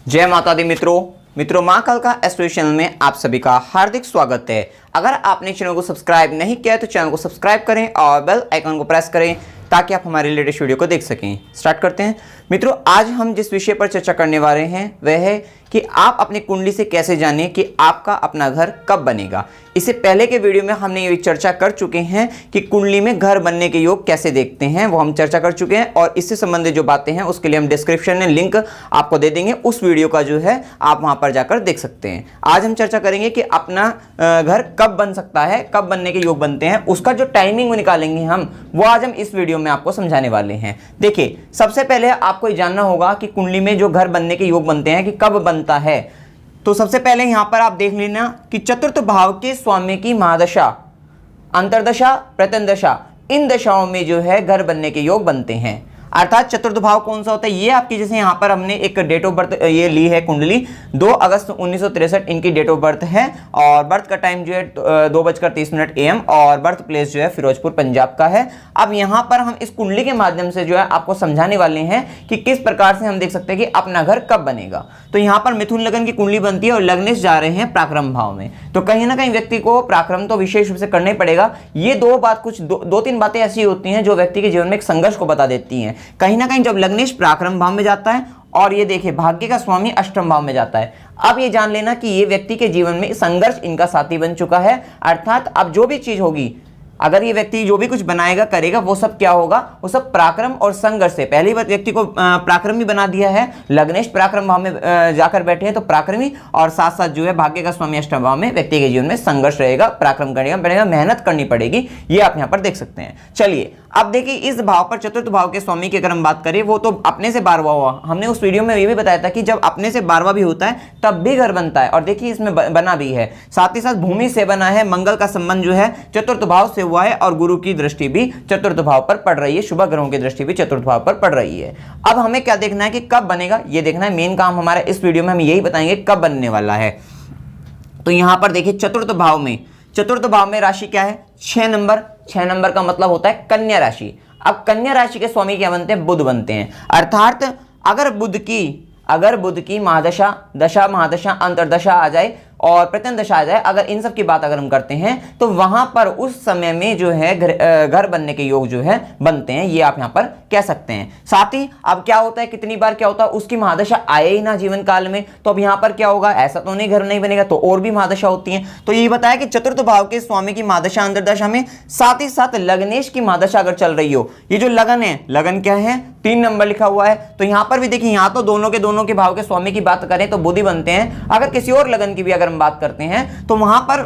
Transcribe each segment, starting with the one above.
जय माता दी मित्रों माँ कालका एस्ट्रो चैनल में आप सभी का हार्दिक स्वागत है। अगर आपने चैनल को सब्सक्राइब नहीं किया तो चैनल को सब्सक्राइब करें और बेल आइकन को प्रेस करें ताकि आप हमारे लेटेस्ट वीडियो को देख सकें। स्टार्ट करते हैं मित्रों। आज हम जिस विषय पर चर्चा करने वाले हैं वह है कि आप अपनी कुंडली से कैसे जानें कि आपका अपना घर कब बनेगा। इससे पहले के वीडियो में हमने ये चर्चा कर चुके हैं कि कुंडली में घर बनने के योग कैसे देखते हैं, वो हम चर्चा कर चुके हैं और इससे संबंधित जो बातें हैं उसके लिए हम डिस्क्रिप्शन में लिंक आपको दे देंगे। उस वीडियो का जो है आप वहां पर जाकर देख सकते हैं। आज हम चर्चा करेंगे कि अपना घर कब बन सकता है, कब बनने के योग बनते हैं, उसका जो टाइमिंग निकालेंगे वो आज हम इस वीडियो में आपको समझाने वाले हैं। देखिए, सबसे पहले आपको ये जानना होगा कि कुंडली में जो घर बनने के योग बनते हैं कि कब बनता है। तो सबसे पहले यहां पर आप देख लेना कि चतुर्थ भाव के स्वामी की महादशा, अंतरदशा, प्रत्यंदशा, इन दशाओं में जो है घर बनने के योग बनते हैं। अर्थात चतुर्थ भाव कौन सा होता है, ये आपकी जैसे यहाँ पर हमने एक डेट ऑफ बर्थ ये ली है कुंडली 2 अगस्त 1963 इनकी डेट ऑफ बर्थ है और बर्थ का टाइम जो है 2:30 AM और बर्थ प्लेस जो है फिरोजपुर पंजाब का है। अब यहाँ पर हम इस कुंडली के माध्यम से जो है आपको समझाने वाले हैं कि किस प्रकार से हम देख सकते हैं कि अपना घर कब बनेगा। तो यहाँ पर मिथुन लगन की कुंडली बनती है और लग्नेश जा रहे हैं पराक्रम भाव में, तो कहीं ना कहीं व्यक्ति को पराक्रम तो विशेष रूप से करना ही पड़ेगा। ये दो तीन बातें ऐसी होती हैं जो व्यक्ति के जीवन में एक संघर्ष को बता देती हैं। कहीं ना कहीं जब लग्नेश पराक्रम भाव में जाता है और ये देखिए भाग्य का स्वामी अष्टम भाव में जाता है, अब ये जान लेना कि ये व्यक्ति के जीवन में संघर्ष इनका साथी बन चुका है। अर्थात अब जो भी चीज होगी, अगर ये व्यक्ति जो भी कुछ बनाएगा करेगा, वो सब क्या होगा, वो सब पराक्रम और संघर्ष से। पहली बार व्यक्ति को पराक्रमी बना दिया है, लग्नेश पराक्रम भाव में जाकर बैठे हैं तो पराक्रमी, और साथ साथ जो है भाग्य का स्वामी अष्टम भाव में व्यक्ति के जीवन में संघर्ष रहेगा, पराक्रम करेगा, बढ़ेगा, मेहनत करनी पड़ेगी। ये आप यहाँ पर देख सकते हैं। चलिए अब देखिए, इस भाव पर चतुर्थ भाव के स्वामी की अगर हम बात करें, वो तो अपने से 12वां हुआ। हमने उस वीडियो में ये भी बताया था कि जब अपने से 12वां भी होता है तब भी घर बनता है, और देखिए इसमें बना भी है। साथ ही साथ भूमि से बना है, मंगल का संबंध जो है चतुर्थ भाव से हुआ है और गुरु की दृष्टि भी चतुर्थ भाव पर पड़ रही है, शुभ ग्रहों की दृष्टि भी चतुर्थ भाव पर पड़ रही है। अब हमें क्या देखना है कि कब बनेगा, ये देखना है। मेन काम हमारा इस वीडियो में हम यही बताएंगे कब बनने वाला है। तो यहां पर देखिए चतुर्थ भाव में राशि क्या है, 6 नंबर। 6 नंबर का मतलब होता है कन्या राशि। अब कन्या राशि के स्वामी क्या बनते हैं, बुध बनते हैं। अर्थात अगर बुध की महादशा, दशा, महादशा, अंतरदशा आ जाए और प्रत्यंदशा आ जाए, अगर इन सब की बात अगर हम करते हैं तो वहां पर उस समय में जो है घर बनने के योग जो है बनते हैं, ये आप यहां पर कह सकते हैं। साथ ही अब क्या होता है, कितनी बार क्या होता है, उसकी महादशा आए ही ना जीवन काल में, तो अब यहां पर क्या होगा, ऐसा तो नहीं घर नहीं बनेगा, तो और भी महादशा होती है। तो ये बताया कि चतुर्थ भाव के स्वामी की महादशा अंतरदशा में, साथ ही साथ लग्नेश की महादशा अगर चल रही हो, ये जो लगन है, लगन क्या है, 3 नंबर लिखा हुआ है। तो यहां पर भी देखिए, यहां तो दोनों के भाव के स्वामी की बात करें तो बुध बनते हैं। अगर किसी और लगन की भी अगर हम बात करते हैं तो वहां पर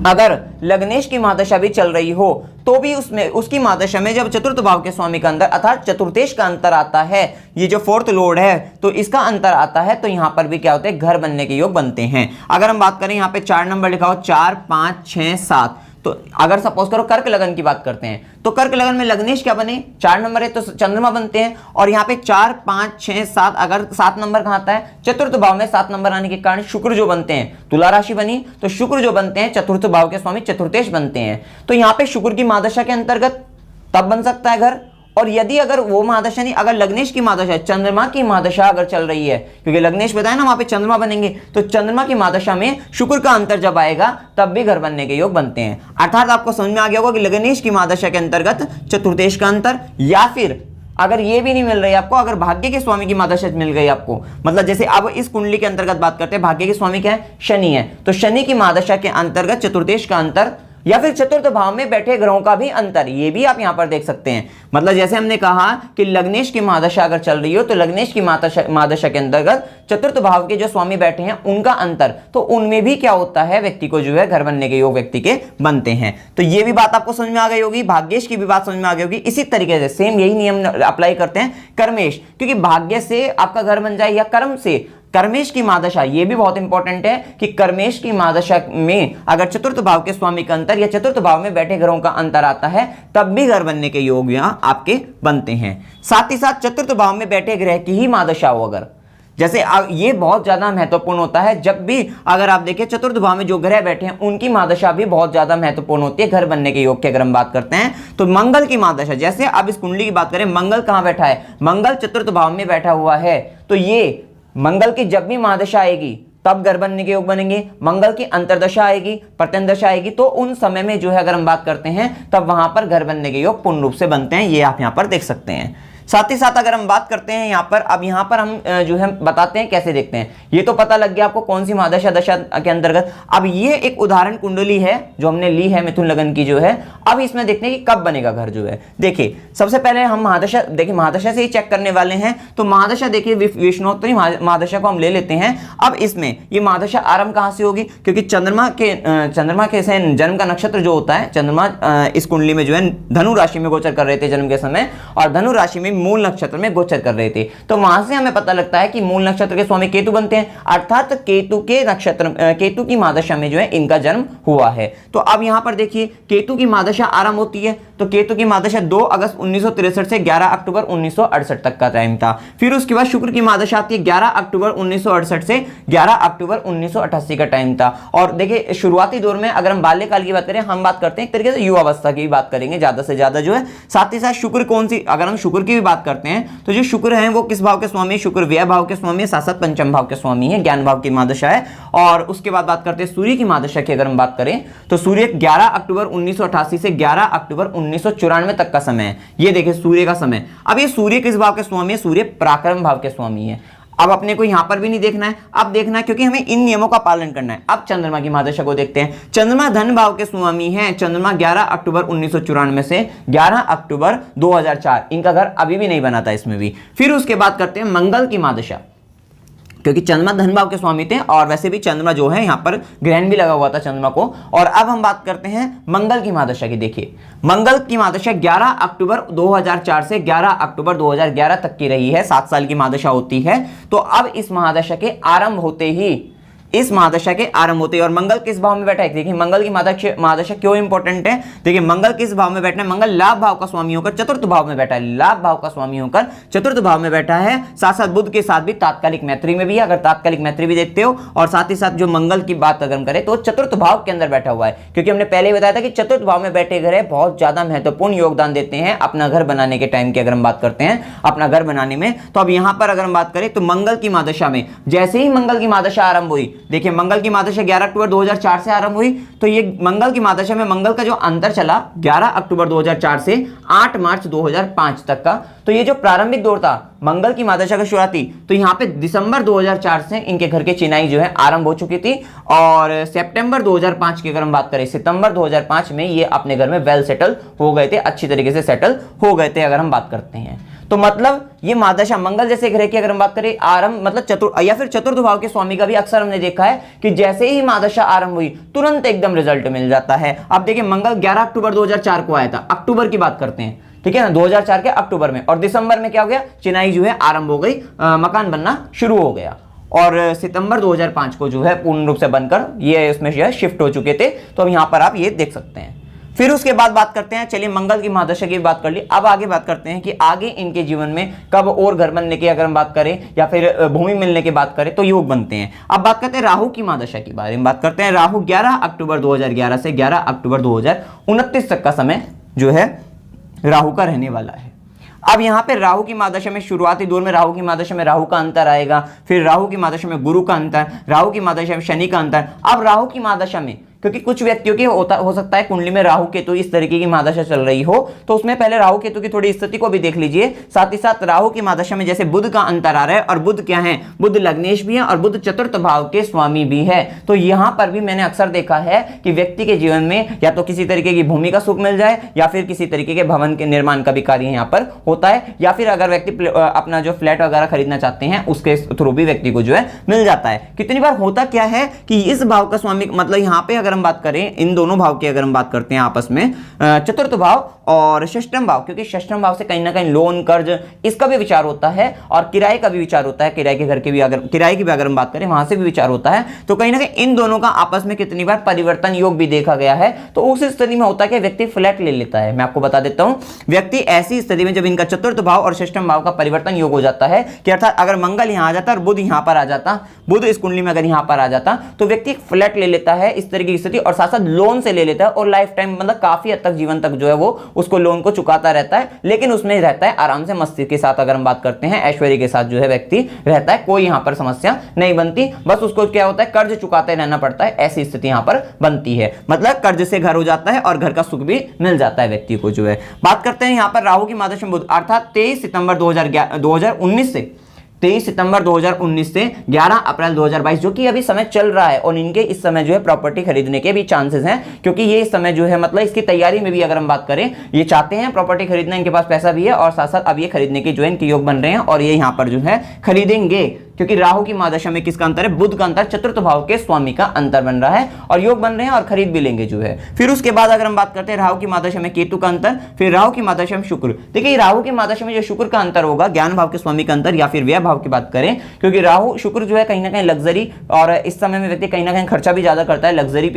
अगर लग्नेश की महादशा भी चल रही हो तो भी उसमें उसकी महादशा में जब चतुर्थ भाव के स्वामी का अंतर अर्थात चतुर्थेश का अंतर आता है, ये जो 4th लॉर्ड है, तो इसका अंतर आता है, तो यहां पर भी क्या होते हैं, घर बनने के योग बनते हैं। अगर हम बात करें, यहां पे 4 नंबर लिखा हो, 4, 5, 6, 7। तो अगर सपोज करो कर्क लगन की बात करते हैं तो कर्क लगन में लग्नेश क्या बने, 4 नंबर है तो चंद्रमा बनते हैं। और यहाँ पे 4, 5, 6, 7, अगर 7 नंबर कहाँ आता है, चतुर्थ भाव में 7 नंबर आने के कारण शुक्र जो बनते हैं, तुला राशि बनी, तो शुक्र जो बनते हैं चतुर्थ भाव के स्वामी चतुर्थेश बनते हैं। तो यहाँ पे शुक्र की महादशा के अंतर्गत तब बन सकता है घर। और यदि अगर वो महादशा नहीं, अगर लग्नेश की महादशा, चंद्रमा की महादशा अगर चल रही है, क्योंकि लग्नेश बताया ना वहां पे चंद्रमा बनेंगे, तो चंद्रमा की महादशा में शुक्र का अंतर जब आएगा तब भी घर बनने के योग बनते हैं। अर्थात आपको समझ में आ गया होगा कि लग्नेश की महादशा के अंतर्गत चतुर्थेश का अंतर, या फिर अगर ये भी नहीं मिल रही आपको, अगर भाग्य के स्वामी की महादशा मिल गई आपको, मतलब जैसे अब इस कुंडली के अंतर्गत बात करते हैं, भाग्य के स्वामी क्या है, शनि है, तो शनि की महादशा के अंतर्गत चतुर्थेश का अंतर या फिर चतुर्थ भाव में बैठे ग्रहों का भी अंतर, ये भी आप यहां पर देख सकते हैं। मतलब जैसे हमने कहा कि लग्नेश की महादशा अगर चल रही हो तो लग्नेश की महादशा के अंतर्गत चतुर्थ भाव के जो स्वामी बैठे हैं उनका अंतर, तो उनमें भी क्या होता है, व्यक्ति को जो है घर बनने के योग व्यक्ति के बनते हैं। तो ये भी बात आपको समझ में आ गई होगी, भाग्येश की भी बात समझ में आ गई होगी। इसी तरीके से सेम यही नियम अप्लाई करते हैं कर्मेश, क्योंकि भाग्य से आपका घर बन जाए या कर्म से कर्मेश की महादशा, ये भी बहुत इंपॉर्टेंट है कि कर्मेश की महादशा में अगर चतुर्थ भाव के स्वामी का अंतर या चतुर्थ भाव में बैठे ग्रहों का अंतर आता है तब भी घर बनने के योग यहां आपके बनते हैं। साथ ही साथ चतुर्थ भाव में बैठे ग्रह की ही महादशा हो, अगर जैसे ये बहुत ज्यादा महत्वपूर्ण होता है, जब भी अगर आप देखें चतुर्थ भाव में जो ग्रह बैठे हैं उनकी महादशा भी बहुत ज्यादा महत्वपूर्ण होती है घर बनने के योग की अगर हम बात करते हैं। तो मंगल की महादशा, जैसे अब इस कुंडली की बात करें, मंगल कहां बैठा है, मंगल चतुर्थ भाव में बैठा हुआ है, तो ये मंगल की जब भी महादशा आएगी तब गर्भ बनने के योग बनेंगे। मंगल की अंतरदशा आएगी, प्रत्यंदशा आएगी, तो उन समय में जो है अगर हम बात करते हैं तब वहां पर गर्भ बनने के योग पूर्ण रूप से बनते हैं। ये आप यहां पर देख सकते हैं। साथ ही साथ अगर हम बात करते हैं यहाँ पर, अब यहाँ पर हम जो है बताते हैं कैसे देखते हैं। ये तो पता लग गया आपको कौन सी महादशा दशा के अंतर्गत। अब ये एक उदाहरण कुंडली है जो हमने ली है मिथुन लगन की जो है। अब इसमें देखते हैं कि कब बनेगा घर जो है। देखिए सबसे पहले हम महादशा, देखिए महादशा से ही चेक करने वाले हैं। तो महादशा देखिए विष्णुत्तरी महादशा को हम ले लेते हैं। अब इसमें ये महादशा आरंभ कहाँ से होगी, क्योंकि चंद्रमा के जन्म का नक्षत्र जो होता है, चंद्रमा इस कुंडली में जो है धनु राशि में गोचर कर रहे थे जन्म के समय, और धनु राशि में मूल नक्षत्र में गोचर कर रहे थे। तो वहां से हमें पता लगता है कि मूल नक्षत्र के स्वामी केतु बनते हैं, अर्थात केतु के नक्षत्र, केतु की महादशा में जो है इनका जन्म हुआ है। तो अब यहां पर देखिए केतु की महादशा आरंभ होती है। तो केतु की महादशा 2 अगस्त 1963 से 11 अक्टूबर 1968 तक का टाइम था। फिर उसके बाद शुक्र की महादशा आती है 11 अक्टूबर 1968 से 11 अक्टूबर 1988 का टाइम था। और देखिए शुरुआती दौर में अगर हम बाल्यकाल की बात करें, हम बात करते हैं एक तरीके से युवावस्था की बात करेंगे ज्यादा से ज्यादा जो है। साथ ही साथ शुक्र कौन सी, अगर हम शुक्र की भी बात करते हैं तो जो शुक्र है वो किस भाव के स्वामी है, शुक्र व्यय भाव के स्वामी है, साथ साथ पंचम भाव के स्वामी है, ज्ञान भाव की महादशा है। और उसके बाद बात करते हैं सूर्य की महादशा की। अगर हम बात करें तो सूर्य 11 अक्टूबर 1988 से 11 अक्टूबर 1994 तक का समय है। ये देखिए सूर्य का समय। अब ये सूर्य किस भाव के स्वामी है, सूर्य पराक्रम भाव के स्वामी है। अब अपने को यहां पर भी नहीं देखना है, अब देखना है क्योंकि हमें इन नियमों का पालन करना है। अब चंद्रमा की महादशा को देखते हैं। चंद्रमा धन भाव के स्वामी हैं। चंद्रमा 11 अक्टूबर 1994 से 11 अक्टूबर 2004, इनका घर अभी भी नहीं बना था इसमें भी। फिर उसके बाद करते हैं मंगल की महादशा, क्योंकि चंद्रमा धन भाव के स्वामी थे और वैसे भी चंद्रमा जो है यहाँ पर ग्रहण भी लगा हुआ था चंद्रमा को। और अब हम बात करते हैं मंगल की महादशा की। देखिए मंगल की महादशा 11 अक्टूबर 2004 से 11 अक्टूबर 2011 तक की रही है। 7 साल की महादशा होती है। तो अब इस महादशा के आरंभ होते ही, इस महादशा के आरंभ होते हैं, और मंगल किस भाव में बैठा है। देखिए मंगल की महादशा क्यों इंपॉर्टेंट है। देखिए मंगल किस भाव में बैठा है, मंगल लाभ भाव का स्वामी होकर चतुर्थ भाव में बैठा है। लाभ भाव का स्वामी होकर चतुर्थ भाव में बैठा है। साथ साथ बुध के साथ भी तात्कालिक मैत्री में भी है, अगर तात्कालिक मैत्री भी देखते हो। और साथ ही साथ जो मंगल की बात अगर हम करें तो चतुर्थ भाव के अंदर बैठा हुआ है, क्योंकि हमने पहले ही बताया था कि चतुर्थ भाव में बैठे ग्रह बहुत ज्यादा महत्वपूर्ण योगदान देते हैं अपना घर बनाने के टाइम की। अगर हम बात करते हैं अपना घर बनाने में, तो अब यहां पर अगर हम बात करें तो मंगल की महादशा में जैसे ही मंगल की महादशा आरंभ हुई, देखिए मंगल की महादशा 11 अक्टूबर 2004 से आरंभ हुई। तो ये मंगल की महादशा में मंगल का जो अंतर चला 11 अक्टूबर 2004 से 8 मार्च 2005 तक का, तो ये जो प्रारंभिक दौर था मंगल की महादशा का शुरुआती, तो यहाँ पे दिसंबर 2004 से इनके घर की चिनाई जो है आरंभ हो चुकी थी। और सितंबर 2005 की अगर हम बात करें, सितंबर 2005 में ये अपने घर में वेल सेटल हो गए थे, अच्छी तरीके से सेटल हो गए थे अगर हम बात करते हैं। तो मतलब ये महादशा मंगल जैसे ग्रह की अगर हम बात करें आरंभ, मतलब चतुर्थ भाव के स्वामी का भी अक्सर हमने देखा है कि जैसे ही महादशा आरंभ हुई तुरंत एकदम रिजल्ट मिल जाता है। अब देखिए मंगल 11 अक्टूबर 2004 को आया था, अक्टूबर की बात करते हैं, ठीक है ना, 2004 के अक्टूबर में। और दिसंबर में क्या हो गया, चिनाई जो है आरंभ हो गई, मकान बनना शुरू हो गया। और सितंबर 2005 को जो है पूर्ण रूप से बनकर ये इसमें जो है शिफ्ट हो चुके थे। तो अब यहाँ पर आप ये देख सकते हैं। फिर उसके बाद बात करते हैं, चलिए मंगल की महादशा की बात कर ली। अब आगे बात करते हैं कि आगे इनके जीवन में कब और घर बनने की अगर हम बात करें या फिर भूमि मिलने की बात करें तो योग बनते हैं। अब बात करते हैं राहु की महादशा के बारे में बात करते हैं। राहु 11 अक्टूबर 2011 से 11 अक्टूबर 2029 तक का समय जो है राहु का रहने वाला है। अब यहाँ पे राहु की महादशा में शुरुआती दौर में राहु की महादशा में राहु का अंतर आएगा, फिर राहु की महादशा में गुरु का अंतर, राहु की महादशा में शनि का अंतर। अब राहु की महादशा में, क्योंकि कुछ व्यक्तियों की हो सकता है कुंडली में राहु केतु इस तरीके की महादशा चल रही हो, तो उसमें पहले राहु केतु की थोड़ी स्थिति को भी देख लीजिए। साथ ही साथ राहु की महादशा में जैसे बुध का अंतर आ रहा है, और बुध क्या है, बुध लग्नेश भी है और बुध चतुर्थ भाव के स्वामी भी है। तो यहां पर भी मैंने अक्सर देखा है कि व्यक्ति के जीवन में या तो किसी तरीके की भूमि का सुख मिल जाए या फिर किसी तरीके के भवन के निर्माण का भी कार्य यहाँ पर होता है, या फिर अगर व्यक्ति अपना जो फ्लैट वगैरह खरीदना चाहते हैं उसके थ्रू भी व्यक्ति को जो है मिल जाता है। कितनी बार होता क्या है कि इस भाव का स्वामी, मतलब यहाँ पे अगर हम बात करें इन दोनों भाव की अगर हम बात करते हैं आपस में, चतुर्थ भाव और षष्ठम भाव, क्योंकि षष्ठम भाव से कहीं ना कहीं लोन कर्ज इसका भी विचार होता है और किराए का भी विचार होता है, किराए के घर के भी अगर किराए की भी अगर हम बात करें वहां से भी विचार होता है। तो कहीं ना कहीं इन दोनों का आपस में कितनी बार परिवर्तन योग भी देखा गया है। तो उस स्थिति में होता है कि व्यक्ति फ्लैट ले लेता है। मैं आपको बता देता हूं, व्यक्ति ऐसी स्थिति में जब इनका चतुर्थ भाव और षष्ठम भाव का परिवर्तन योग हो जाता है कि अर्थात अगर मंगल यहां आ जाता और बुध यहां पर आ जाता, बुध इस कुंडली में अगर यहां पर आ जाता तो व्यक्ति फ्लैट ले लेता है। इस तरीके की स्थिति और साथ साथ लोन से ले लेता है और लाइफ टाइम मतलब काफी हद तक जीवन तक जो है वो उसको लोन को चुकाता रहता है, लेकिन उसमें रहता है आराम से मस्ती के साथ। अगर हम बात करते हैं ऐश्वर्य के साथ जो है व्यक्ति रहता है, कोई यहां पर समस्या नहीं बनती, बस उसको क्या होता है कर्ज चुकाते रहना पड़ता है, ऐसी स्थिति यहां पर बनती है। मतलब कर्ज से घर हो जाता है और घर का सुख भी मिल जाता है व्यक्ति को जो है। बात करते हैं यहां पर राहु की मार्गदर्शन बुध अर्थात 23 सितंबर 2019 से 23 सितंबर 2019 से 11 अप्रैल 2022 जो कि अभी समय चल रहा है, और इनके इस समय जो है प्रॉपर्टी खरीदने के भी चांसेस हैं, क्योंकि ये इस समय जो है मतलब इसकी तैयारी में भी अगर हम बात करें, ये चाहते हैं प्रॉपर्टी खरीदना, इनके पास पैसा भी है और साथ साथ अब ये खरीदने के जो है इनके योग बन रहे हैं और ये यहाँ पर जो है खरीदेंगे, क्योंकि राहु की महादशा में किसका अंतर है, बुध का अंतर, चतुर्थ भाव के स्वामी का अंतर बन रहा है और योग बन रहे हैं और खरीद भी लेंगे जो है। फिर उसके बाद अगर हम बात करते हैं राहु की महादशा में केतु का अंतर, फिर राहु की महादशा में शुक्र। देखिए राहु की महादशा में जो शुक्र का अंतर होगा, ज्ञान भाव के स्वामी का अंतर या फिर व्यय भाव की बात करें, क्योंकि राहु शुक्र जो है कहीं ना कहीं लग्जरी, और इस समय में व्यक्ति कहीं ना कहीं खर्चा भी ज्यादा करता है लग्जरी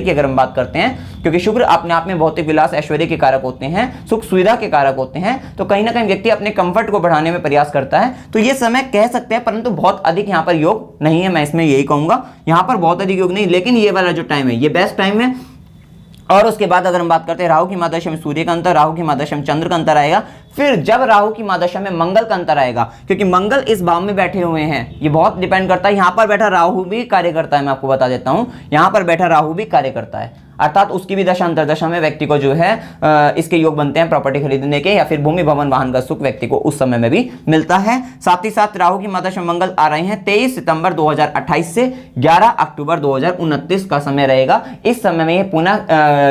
की अगर हम बात करते हैं, क्योंकि शुक्र अपने आप में भौतिक विलास ऐश्वर्य के कारक होते हैं, सुख सुविधा के कारक होते हैं, तो कहीं ना कहीं व्यक्ति अपने कंफर्ट को बढ़ाने में प्रयास करता है। तो ये समय कह सकते हैं, परंतु बहुत अधिक यहाँ पर योग नहीं है, मैं इसमें यही कहूंगा, यहां पर बहुत अधिक योग नहीं, लेकिन ये वाला जो टाइम है ये बेस्ट टाइम है। और उसके बाद अगर हम बात करते हैं राहु की महादशा में सूर्य का अंतर, राहु की महादशा में चंद्र का अंतर आएगा, फिर जब राहु की महादशा में मंगल का अंतर आएगा, क्योंकि मंगल इस भाव में बैठे हुए हैं, ये बहुत डिपेंड करता है, यहां पर बैठा राहु भी कार्य करता है, मैं आपको बता देता हूं, यहां पर बैठा राहु भी कार्य करता है, अर्थात उसकी भी दशा अंतरदशा में व्यक्ति को जो है इसके योग बनते हैं प्रॉपर्टी खरीदने के, या फिर भूमि भवन वाहन का सुख व्यक्ति को उस समय में भी मिलता है। साथ ही साथ राहु की महादशा में मंगल आ रहे हैं 23 सितंबर 2028 से 11 अक्टूबर 2029 का समय रहेगा। इस समय में ये पुनः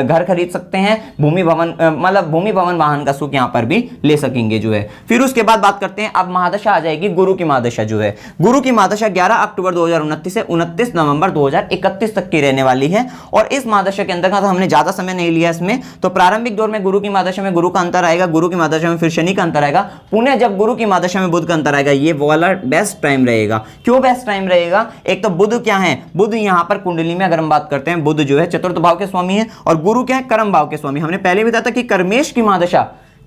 घर खरीद सकते हैं, भूमि भवन मतलब भूमि भवन वाहन का सुख यहाँ पर भी ले सकेंगे जो है। फिर उसके बाद बात करते हैं, अब महादशा आ जाएगी गुरु की महादशा जो है, गुरु की महादशा 11 अक्टूबर 2029 से 29 नवंबर 2031 तक की रहने वाली है, और इस महादशा के अंदर हमने ज्यादा समय नहीं लिया इसमें, तो प्रारंभिक दौर में गुरु की महादशा में गुरु का अंतर आएगा, गुरु की महादशा में फिर शनि का अंतर आएगा, पुनः जब गुरु की महादशा में बुध का अंतर आएगा, ये वाला बेस्ट टाइम रहेगा। क्यों बेस्ट टाइम रहेगा, एक तो बुध क्या है, बुध यहां पर कुंडली में अगर हम बात करते हैं, बुध जो है चतुर्थ भाव के स्वामी है, और गुरु क्या है, कर्म भाव के स्वामी। हमने पहले भी बताया था कि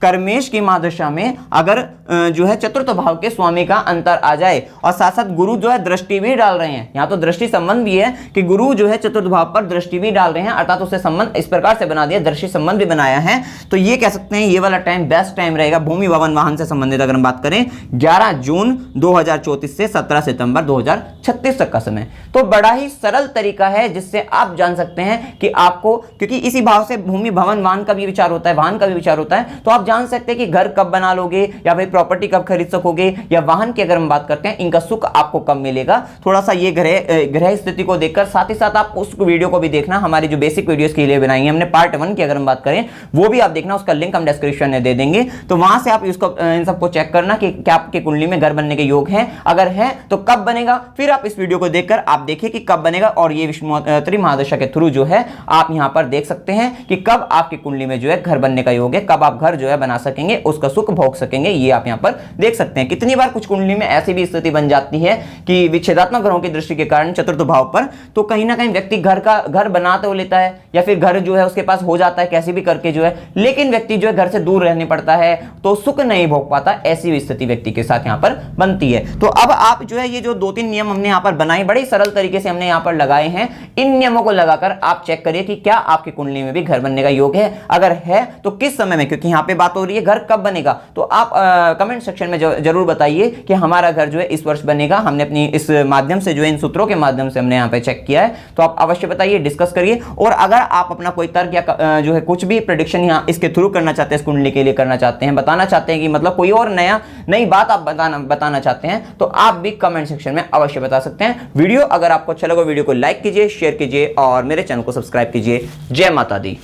कर्मेश की महादशा में अगर जो है चतुर्थ भाव के स्वामी का अंतर आ जाए, और साथ साथ गुरु जो है दृष्टि भी डाल रहे हैं, यहां तो दृष्टि संबंध भी है कि गुरु जो है चतुर्थ भाव पर दृष्टि भी डाल रहे हैं, अर्थात उससे संबंध इस प्रकार से बना दिया, दृष्टि संबंध भी बनाया है, तो ये कह सकते हैं ये वाला टाइम बेस्ट टाइम रहेगा भूमि भवन वाहन से संबंधित। अगर हम बात करें 11 जून 2034 से 17 सितंबर 2036 तक का समय, तो बड़ा ही सरल तरीका है जिससे आप जान सकते हैं कि आपको, क्योंकि इसी भाव से भूमि भवन वाहन का भी विचार होता है, वाहन का भी विचार होता है, तो आप जान सकते हैं कि घर कब बना लोगे, या भाई प्रॉपर्टी कब खरीद सकोगे, या वाहन की अगर हम बात करते हैं इनका सुख आपको कब मिलेगा। थोड़ा सा ये ग्रह स्थिति को देखकर, साथ ही साथ आप उस वीडियो को भी देखना, हमारी जो बेसिक वीडियोस के लिए बनाई है हमने, पार्ट 1 की अगर हम बात करें वो भी आप देखना, उसका लिंक हम डिस्क्रिप्शन में दे देंगे, तो वहां से आप इसको इन सबको चेक करना कि क्या आपके कुंडली में घर बनने के योग हैं, अगर है तो कब बनेगा, फिर आप इस वीडियो को देखकर आप देखिए कि कब बनेगा, और ये विष्णुत्री महादशा के थ्रू जो है आप यहां पर देख सकते हैं कि कब आपकी कुंडली में जो है घर बनने का योग है, कब आप घर जो है बना सकेंगे, उसका सुख भोग सकेंगे, ये आप यहां पर देख सकते हैं। कितनी बार कुछ कुंडली में ऐसी भी स्थिति बन जाती है कि विच्छेदात्मक ग्रहों की दृष्टि के कारण चतुर्थ भाव पर, तो कहीं ना कहीं व्यक्ति घर बना तो लेता है, या फिर घर जो है उसके पास हो जाता है कैसे भी करके जो है, लेकिन व्यक्ति जो है घर से दूर रहने पड़ता है, तो सुख नहीं भोग पाता, ऐसी स्थिति व्यक्ति के साथ यहां पर बनती है। तो अब आप जो है ये जो 2-3 नियम हमने यहां पर बनाए, बड़े सरल तरीके से हमने यहां पर लगाए हैं, इन नियमों को लगाकर आप चेक करिए कि क्या आपकी कुंडली में भी घर बनने का योग है, अगर है तो किस समय में, क्योंकि यहां पे बात हो रही है घर कब बनेगा, तो आप कमेंट सेक्शन में जरूर बताइए कि हमारा घर जो है इस वर्ष बनेगा। हमने अपनी इस माध्यम से जो है इन सूत्रों के माध्यम से हमने यहाँ पे चेक किया है, तो आप अवश्य बताइए, डिस्कस करिए। और अगर आप अपना कोई तर्क या जो है कुछ भी प्रेडिक्शन यहाँ इसके थ्रू करना चाहते हैं, इस कुंडली के लिए करना चाहते हैं, बताना चाहते हैं कि मतलब कोई और नई बात आप बताना चाहते हैं, तो आप भी कमेंट सेक्शन में अवश्य बता सकते हैं। वीडियो अगर आपको अच्छा लगा, वीडियो को लाइक कीजिए, शेयर कीजिए और मेरे चैनल को सब्सक्राइब कीजिए। जय माता दी।